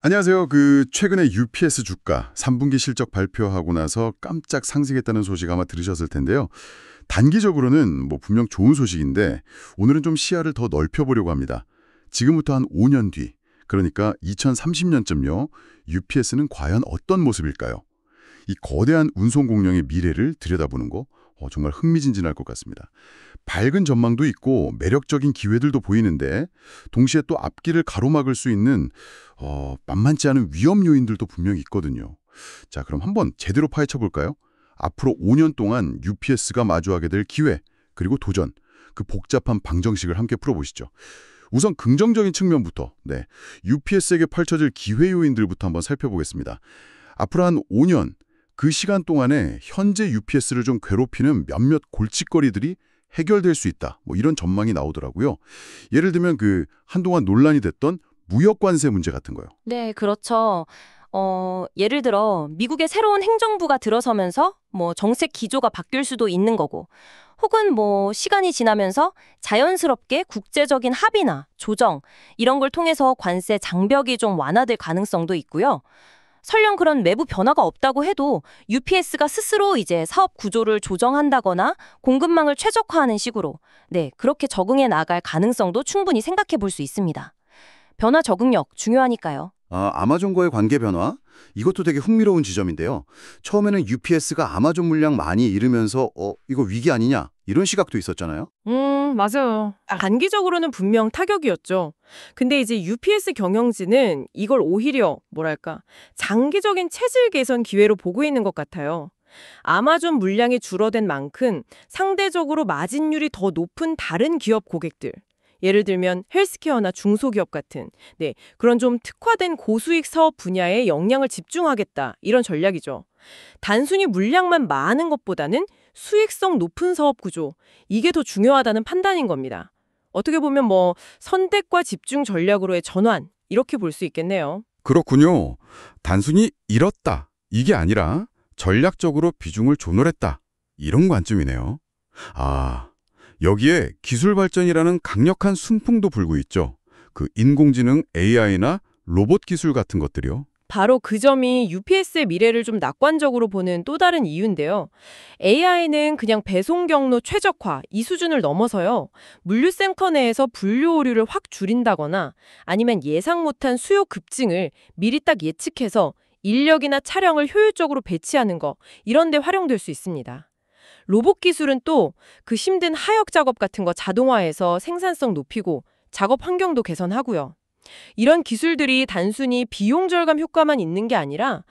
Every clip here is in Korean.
안녕하세요. 최근에 UPS 주가 3분기 실적 발표하고 나서 깜짝 상승했다는 소식 아마 들으셨을 텐데요. 단기적으로는 분명 좋은 소식인데 오늘은 좀 시야를 더 넓혀보려고 합니다. 지금부터 한 5년 뒤, 그러니까 2030년쯤요. UPS는 과연 어떤 모습일까요? 이 거대한 운송 공룡의 미래를 들여다보는 거 정말 흥미진진할 것 같습니다. 밝은 전망도 있고 매력적인 기회들도 보이는데 동시에 또 앞길을 가로막을 수 있는 만만치 않은 위험 요인들도 분명히 있거든요. 자, 그럼 한번 제대로 파헤쳐 볼까요? 앞으로 5년 동안 UPS가 마주하게 될 기회, 그리고 도전, 그 복잡한 방정식을 함께 풀어보시죠. 우선 긍정적인 측면부터, UPS에게 펼쳐질 기회 요인들부터 한번 살펴보겠습니다. 앞으로 한 5년, 그 시간 동안에 현재 UPS를 좀 괴롭히는 몇몇 골칫거리들이 해결될 수 있다. 이런 전망이 나오더라고요. 예를 들면 한동안 논란이 됐던 무역 관세 문제 같은 거요. 네, 그렇죠. 예를 들어 미국의 새로운 행정부가 들어서면서 정책 기조가 바뀔 수도 있는 거고, 혹은 시간이 지나면서 자연스럽게 국제적인 합의나 조정 이런 걸 통해서 관세 장벽이 좀 완화될 가능성도 있고요. 설령 그런 외부 변화가 없다고 해도 UPS가 스스로 이제 사업 구조를 조정한다거나 공급망을 최적화하는 식으로 그렇게 적응해 나갈 가능성도 충분히 생각해 볼 수 있습니다. 변화 적응력 중요하니까요. 아마존과의 관계 변화? 이것도 되게 흥미로운 지점인데요. 처음에는 UPS가 아마존 물량 많이 잃으면서 이거 위기 아니냐? 이런 시각도 있었잖아요. 맞아요. 단기적으로는 분명 타격이었죠. 근데 이제 UPS 경영진은 이걸 오히려 장기적인 체질 개선 기회로 보고 있는 것 같아요. 아마존 물량이 줄어든 만큼 상대적으로 마진율이 더 높은 다른 기업 고객들, 예를 들면 헬스케어나 중소기업 같은 그런 좀 특화된 고수익 사업 분야에 역량을 집중하겠다, 이런 전략이죠. 단순히 물량만 많은 것보다는 수익성 높은 사업 구조, 이게 더 중요하다는 판단인 겁니다. 어떻게 보면 선택과 집중 전략으로의 전환, 이렇게 볼 수 있겠네요. 그렇군요. 단순히 잃었다, 이게 아니라 전략적으로 비중을 조절했다, 이런 관점이네요. 여기에 기술 발전이라는 강력한 순풍도 불고 있죠. 인공지능 AI나 로봇 기술 같은 것들이요. 바로 그 점이 UPS의 미래를 좀 낙관적으로 보는 또 다른 이유인데요. AI는 그냥 배송 경로 최적화, 이 수준을 넘어서요. 물류센터 내에서 분류 오류를 확 줄인다거나 아니면 예상 못한 수요 급증을 미리 딱 예측해서 인력이나 차량을 효율적으로 배치하는 거, 이런 데 활용될 수 있습니다. 로봇 기술은 또 그 힘든 하역 작업 같은 거 자동화해서 생산성 높이고 작업 환경도 개선하고요. 이런 기술들이 단순히 비용 절감 효과만 있는 게 아니라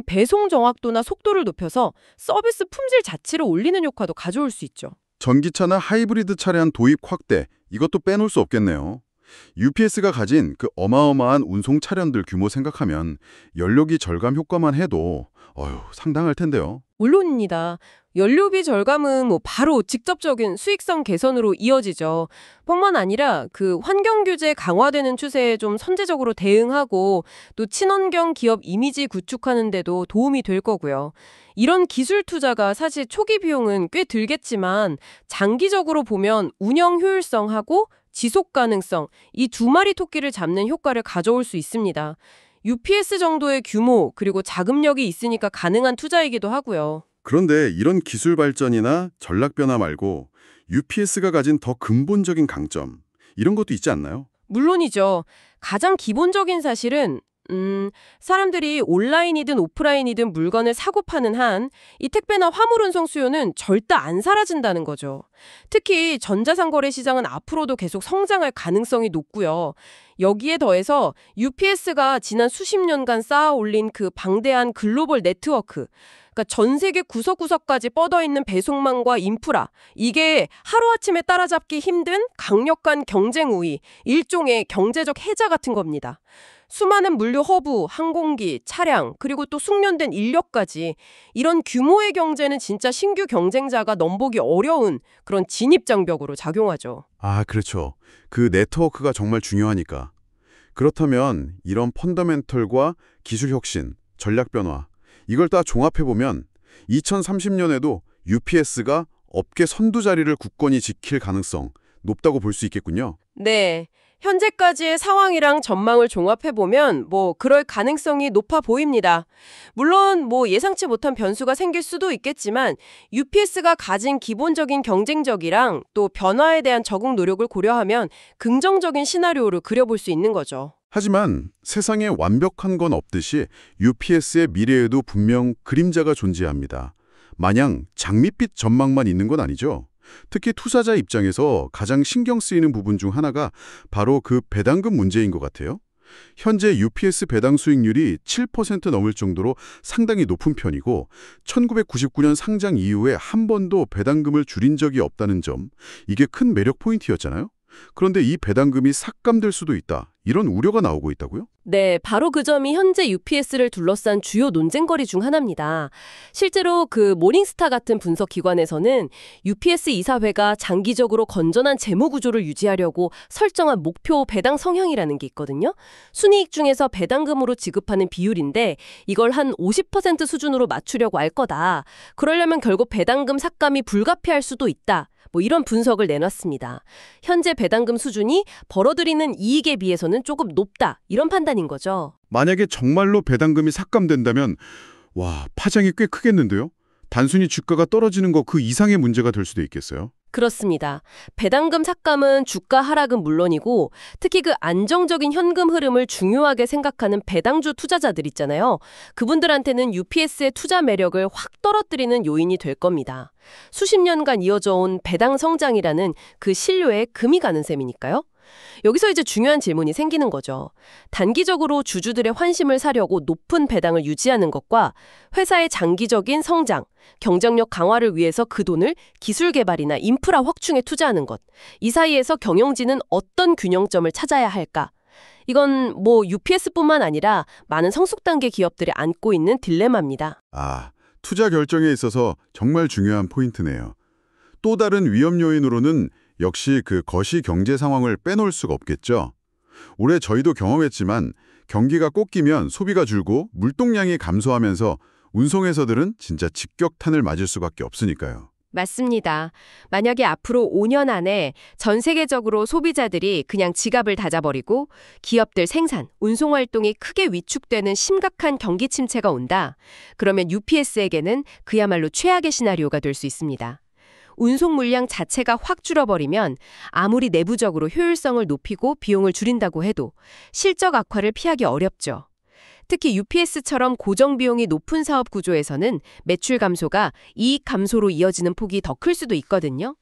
배송 정확도나 속도를 높여서 서비스 품질 자체를 올리는 효과도 가져올 수 있죠. 전기차나 하이브리드 차량 도입 확대, 이것도 빼놓을 수 없겠네요. UPS가 가진 어마어마한 운송 차량들 규모 생각하면 연료비 절감 효과만 해도 상당할 텐데요. 물론입니다. 연료비 절감은 바로 직접적인 수익성 개선으로 이어지죠. 뿐만 아니라 환경 규제 강화되는 추세에 좀 선제적으로 대응하고 또 친환경 기업 이미지 구축하는 데도 도움이 될 거고요. 이런 기술 투자가 사실 초기 비용은 꽤 들겠지만 장기적으로 보면 운영 효율성하고 지속 가능성, 이 두 마리 토끼를 잡는 효과를 가져올 수 있습니다. UPS 정도의 규모 그리고 자금력이 있으니까 가능한 투자이기도 하고요. 그런데 이런 기술 발전이나 전략 변화 말고 UPS가 가진 더 근본적인 강점, 이런 것도 있지 않나요? 물론이죠. 가장 기본적인 사실은 사람들이 온라인이든 오프라인이든 물건을 사고 파는 한 이 택배나 화물 운송 수요는 절대 안 사라진다는 거죠. 특히 전자상거래 시장은 앞으로도 계속 성장할 가능성이 높고요. 여기에 더해서 UPS가 지난 수십 년간 쌓아 올린 방대한 글로벌 네트워크, 그러니까 전 세계 구석구석까지 뻗어있는 배송망과 인프라, 이게 하루아침에 따라잡기 힘든 강력한 경쟁 우위, 일종의 경제적 해자 같은 겁니다. 수많은 물류 허브, 항공기, 차량, 그리고 또 숙련된 인력까지, 이런 규모의 경제는 진짜 신규 경쟁자가 넘보기 어려운 그런 진입장벽으로 작용하죠. 그렇죠. 그 네트워크가 정말 중요하니까. 그렇다면 이런 펀더멘털과 기술 혁신, 전략 변화, 이걸 다 종합해보면 2030년에도 UPS가 업계 선두 자리를 굳건히 지킬 가능성 높다고 볼 수 있겠군요. 네. 현재까지의 상황이랑 전망을 종합해보면 그럴 가능성이 높아 보입니다. 물론 예상치 못한 변수가 생길 수도 있겠지만 UPS가 가진 기본적인 경쟁력이랑 또 변화에 대한 적응 노력을 고려하면 긍정적인 시나리오를 그려볼 수 있는 거죠. 하지만 세상에 완벽한 건 없듯이 UPS의 미래에도 분명 그림자가 존재합니다. 마냥 장밋빛 전망만 있는 건 아니죠. 특히 투자자 입장에서 가장 신경 쓰이는 부분 중 하나가 바로 그 배당금 문제인 것 같아요. 현재 UPS 배당 수익률이 7% 넘을 정도로 상당히 높은 편이고 1999년 상장 이후에 한 번도 배당금을 줄인 적이 없다는 점, 이게 큰 매력 포인트였잖아요. 그런데 이 배당금이 삭감될 수도 있다, 이런 우려가 나오고 있다고요? 네, 바로 그 점이 현재 UPS를 둘러싼 주요 논쟁거리 중 하나입니다. 실제로 그 모닝스타 같은 분석 기관에서는 UPS 이사회가 장기적으로 건전한 재무 구조를 유지하려고 설정한 목표 배당 성향이라는 게 있거든요. 순이익 중에서 배당금으로 지급하는 비율인데 이걸 한 50% 수준으로 맞추려고 할 거다. 그러려면 결국 배당금 삭감이 불가피할 수도 있다. 이런 분석을 내놨습니다. 현재 배당금 수준이 벌어들이는 이익에 비해서는 조금 높다, 이런 판단인 거죠. 만약에 정말로 배당금이 삭감된다면 파장이 꽤 크겠는데요? 단순히 주가가 떨어지는 거 그 이상의 문제가 될 수도 있겠어요. 그렇습니다. 배당금 삭감은 주가 하락은 물론이고 특히 그 안정적인 현금 흐름을 중요하게 생각하는 배당주 투자자들 있잖아요. 그분들한테는 UPS의 투자 매력을 확 떨어뜨리는 요인이 될 겁니다. 수십 년간 이어져 온 배당 성장이라는 그 신료에 금이 가는 셈이니까요. 여기서 이제 중요한 질문이 생기는 거죠. 단기적으로 주주들의 환심을 사려고 높은 배당을 유지하는 것과 회사의 장기적인 성장, 경쟁력 강화를 위해서 그 돈을 기술 개발이나 인프라 확충에 투자하는 것. 이 사이에서 경영진은 어떤 균형점을 찾아야 할까? 이건 UPS뿐만 아니라 많은 성숙 단계 기업들이 안고 있는 딜레마입니다. 투자 결정에 있어서 정말 중요한 포인트네요. 또 다른 위험 요인으로는 역시 그 거시 경제 상황을 빼놓을 수가 없겠죠. 올해 저희도 경험했지만 경기가 꺾이면 소비가 줄고 물동량이 감소하면서 운송회사들은 진짜 직격탄을 맞을 수밖에 없으니까요. 맞습니다. 만약에 앞으로 5년 안에 전 세계적으로 소비자들이 그냥 지갑을 다져버리고 기업들 생산, 운송 활동이 크게 위축되는 심각한 경기 침체가 온다. 그러면 UPS에게는 그야말로 최악의 시나리오가 될 수 있습니다. 운송 물량 자체가 확 줄어버리면 아무리 내부적으로 효율성을 높이고 비용을 줄인다고 해도 실적 악화를 피하기 어렵죠. 특히 UPS처럼 고정 비용이 높은 사업 구조에서는 매출 감소가 이익 감소로 이어지는 폭이 더 클 수도 있거든요.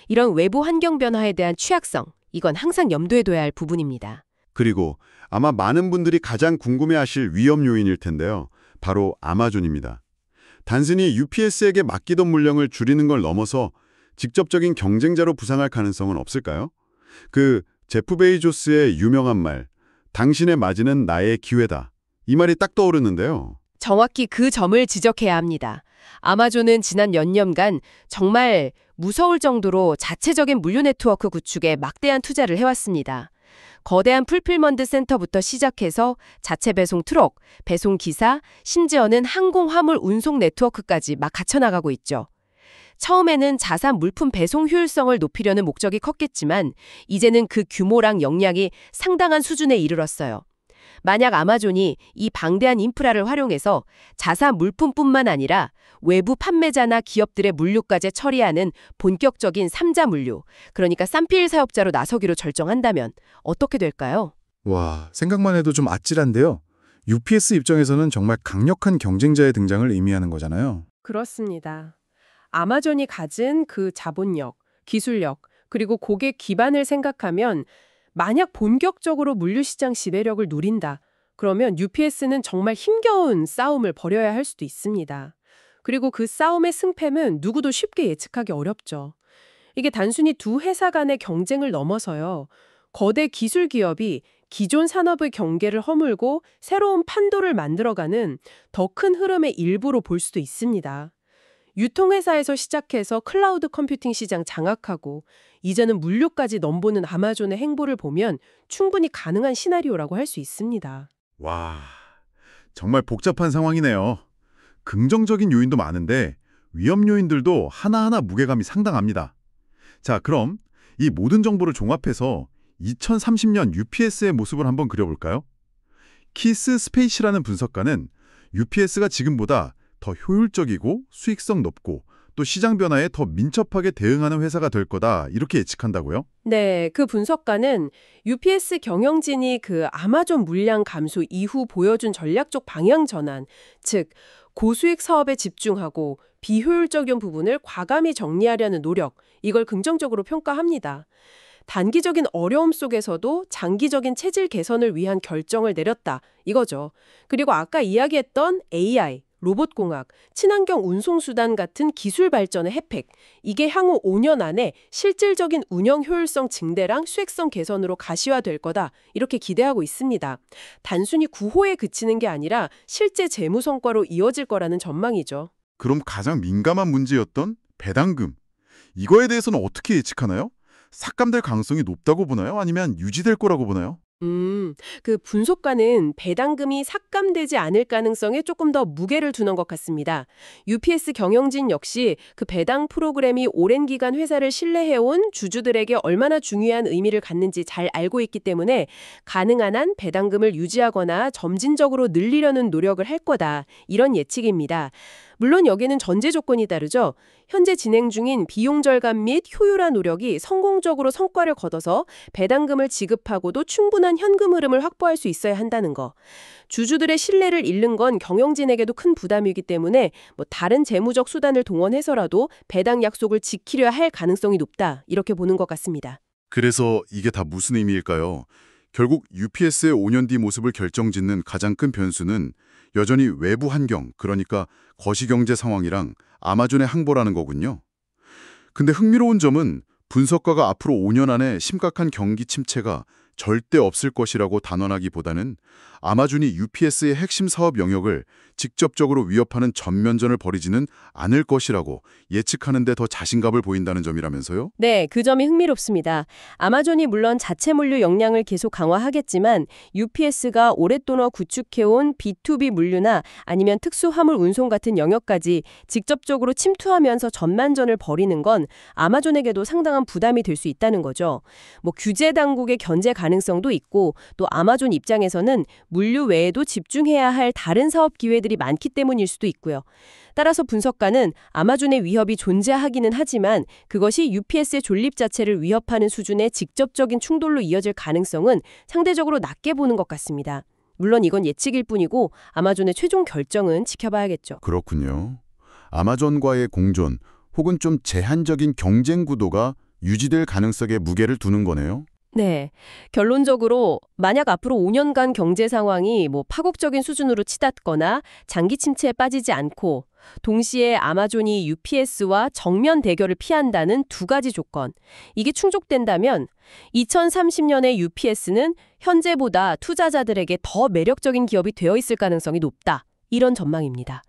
이런 외부 환경 변화에 대한 취약성, 이건 항상 염두에 둬야 할 부분입니다. 그리고 아마 많은 분들이 가장 궁금해하실 위험 요인일 텐데요. 바로 아마존입니다. 단순히 UPS에게 맡기던 물량을 줄이는 걸 넘어서 직접적인 경쟁자로 부상할 가능성은 없을까요? 그 제프 베이조스의 유명한 말, 당신의 마진은 나의 기회다. 이 말이 딱 떠오르는데요. 정확히 그 점을 지적해야 합니다. 아마존은 지난 몇 년간 정말 무서울 정도로 자체적인 물류 네트워크 구축에 막대한 투자를 해왔습니다. 거대한 풀필먼트 센터부터 시작해서 자체 배송 트럭, 배송 기사, 심지어는 항공 화물 운송 네트워크까지 막 갖춰나가고 있죠. 처음에는 자사 물품 배송 효율성을 높이려는 목적이 컸겠지만 이제는 그 규모랑 역량이 상당한 수준에 이르렀어요. 만약 아마존이 이 방대한 인프라를 활용해서 자사 물품뿐만 아니라 외부 판매자나 기업들의 물류까지 처리하는 본격적인 3자 물류, 그러니까 쌈필 사업자로 나서기로 결정한다면 어떻게 될까요? 생각만 해도 좀 아찔한데요. UPS 입장에서는 정말 강력한 경쟁자의 등장을 의미하는 거잖아요. 그렇습니다. 아마존이 가진 그 자본력, 기술력, 그리고 고객 기반을 생각하면 만약 본격적으로 물류시장 지배력을 노린다. 그러면 UPS는 정말 힘겨운 싸움을 벌여야 할 수도 있습니다. 그리고 그 싸움의 승패는 누구도 쉽게 예측하기 어렵죠. 이게 단순히 두 회사 간의 경쟁을 넘어서요. 거대 기술 기업이 기존 산업의 경계를 허물고 새로운 판도를 만들어가는 더 큰 흐름의 일부로 볼 수도 있습니다. 유통회사에서 시작해서 클라우드 컴퓨팅 시장 장악하고 이제는 물류까지 넘보는 아마존의 행보를 보면 충분히 가능한 시나리오라고 할 수 있습니다. 정말 복잡한 상황이네요. 긍정적인 요인도 많은데 위험 요인들도 하나하나 무게감이 상당합니다. 자, 그럼 이 모든 정보를 종합해서 2030년 UPS의 모습을 한번 그려볼까요? 키스 스페이시라는 분석가는 UPS가 지금보다 더 효율적이고 수익성 높고 또 시장 변화에 더 민첩하게 대응하는 회사가 될 거다 이렇게 예측한다고요? 네, 그 분석가는 UPS 경영진이 그 아마존 물량 감소 이후 보여준 전략적 방향 전환, 즉 고수익 사업에 집중하고 비효율적인 부분을 과감히 정리하려는 노력, 이걸 긍정적으로 평가합니다. 단기적인 어려움 속에서도 장기적인 체질 개선을 위한 결정을 내렸다, 이거죠. 그리고 아까 이야기했던 AI, 로봇공학, 친환경 운송수단 같은 기술 발전의 혜택, 이게 향후 5년 안에 실질적인 운영 효율성 증대랑 수익성 개선으로 가시화될 거다, 이렇게 기대하고 있습니다. 단순히 구호에 그치는 게 아니라 실제 재무 성과로 이어질 거라는 전망이죠. 그럼 가장 민감한 문제였던 배당금. 이거에 대해서는 어떻게 예측하나요? 삭감될 가능성이 높다고 보나요? 아니면 유지될 거라고 보나요? 그 분석가는 배당금이 삭감되지 않을 가능성에 조금 더 무게를 두는 것 같습니다. UPS 경영진 역시 그 배당 프로그램이 오랜 기간 회사를 신뢰해온 주주들에게 얼마나 중요한 의미를 갖는지 잘 알고 있기 때문에 가능한 한 배당금을 유지하거나 점진적으로 늘리려는 노력을 할 거다. 이런 예측입니다. 물론 여기는 전제 조건이 다르죠. 현재 진행 중인 비용 절감 및 효율화 노력이 성공적으로 성과를 거둬서 배당금을 지급하고도 충분한 현금 흐름을 확보할 수 있어야 한다는 거. 주주들의 신뢰를 잃는 건 경영진에게도 큰 부담이기 때문에 다른 재무적 수단을 동원해서라도 배당 약속을 지키려야 할 가능성이 높다. 이렇게 보는 것 같습니다. 그래서 이게 다 무슨 의미일까요? 결국 UPS의 5년 뒤 모습을 결정짓는 가장 큰 변수는 여전히 외부 환경, 그러니까 거시경제 상황이랑 아마존의 항보라는 거군요. 근데 흥미로운 점은 분석가가 앞으로 5년 안에 심각한 경기 침체가 절대 없을 것이라고 단언하기보다는 아마존이 UPS의 핵심 사업 영역을 직접적으로 위협하는 전면전을 벌이지는 않을 것이라고 예측하는 데 더 자신감을 보인다는 점이라면서요? 네, 그 점이 흥미롭습니다. 아마존이 물론 자체 물류 역량을 계속 강화하겠지만 UPS가 오랫동안 구축해온 B2B 물류나 아니면 특수 화물 운송 같은 영역까지 직접적으로 침투하면서 전만전을 벌이는 건 아마존에게도 상당한 부담이 될 수 있다는 거죠. 규제 당국의 견제 가능성도 있고 또 아마존 입장에서는 물류 외에도 집중해야 할 다른 사업 기회들이 많기 때문일 수도 있고요. 따라서 분석가는 아마존의 위협이 존재하기는 하지만 그것이 UPS의 존립 자체를 위협하는 수준의 직접적인 충돌로 이어질 가능성은 상대적으로 낮게 보는 것 같습니다. 물론 이건 예측일 뿐이고 아마존의 최종 결정은 지켜봐야겠죠. 그렇군요. 아마존과의 공존 혹은 좀 제한적인 경쟁 구도가 유지될 가능성에 무게를 두는 거네요. 네. 결론적으로 만약 앞으로 5년간 경제 상황이 파국적인 수준으로 치닫거나 장기 침체에 빠지지 않고 동시에 아마존이 UPS와 정면 대결을 피한다는 두 가지 조건. 이게 충족된다면 2030년의 UPS는 현재보다 투자자들에게 더 매력적인 기업이 되어 있을 가능성이 높다. 이런 전망입니다.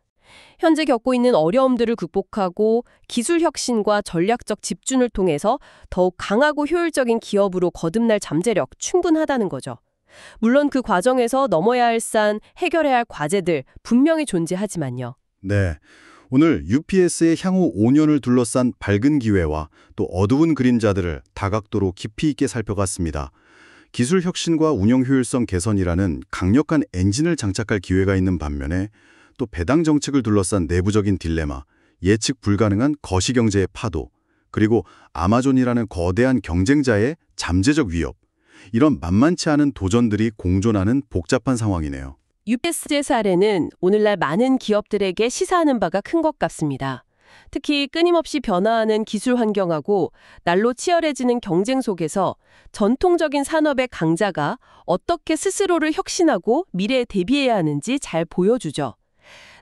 현재 겪고 있는 어려움들을 극복하고 기술 혁신과 전략적 집중을 통해서 더욱 강하고 효율적인 기업으로 거듭날 잠재력 충분하다는 거죠. 물론 그 과정에서 넘어야 할 산, 해결해야 할 과제들 분명히 존재하지만요. 네, 오늘 UPS의 향후 5년을 둘러싼 밝은 기회와 또 어두운 그림자들을 다각도로 깊이 있게 살펴봤습니다. 기술 혁신과 운영 효율성 개선이라는 강력한 엔진을 장착할 기회가 있는 반면에 또 배당 정책을 둘러싼 내부적인 딜레마, 예측 불가능한 거시경제의 파도, 그리고 아마존이라는 거대한 경쟁자의 잠재적 위협, 이런 만만치 않은 도전들이 공존하는 복잡한 상황이네요. UPS의 사례는 오늘날 많은 기업들에게 시사하는 바가 큰 것 같습니다. 특히 끊임없이 변화하는 기술 환경하고 날로 치열해지는 경쟁 속에서 전통적인 산업의 강자가 어떻게 스스로를 혁신하고 미래에 대비해야 하는지 잘 보여주죠.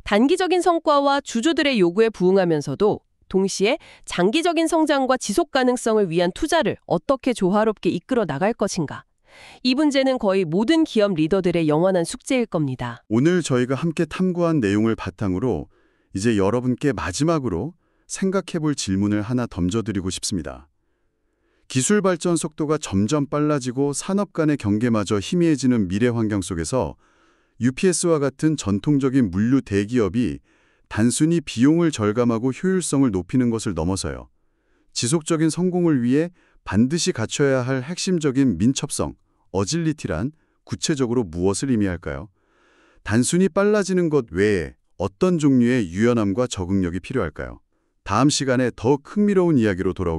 단기적인 성과와 주주들의 요구에 부응하면서도 동시에 장기적인 성장과 지속 가능성을 위한 투자를 어떻게 조화롭게 이끌어 나갈 것인가. 이 문제는 거의 모든 기업 리더들의 영원한 숙제일 겁니다. 오늘 저희가 함께 탐구한 내용을 바탕으로 이제 여러분께 마지막으로 생각해볼 질문을 하나 던져드리고 싶습니다. 기술 발전 속도가 점점 빨라지고 산업 간의 경계마저 희미해지는 미래 환경 속에서 UPS와 같은 전통적인 물류 대기업이 단순히 비용을 절감하고 효율성을 높이는 것을 넘어서요. 지속적인 성공을 위해 반드시 갖춰야 할 핵심적인 민첩성, 어질리티란 구체적으로 무엇을 의미할까요? 단순히 빨라지는 것 외에 어떤 종류의 유연함과 적응력이 필요할까요? 다음 시간에 더욱 흥미로운 이야기로 돌아오겠습니다.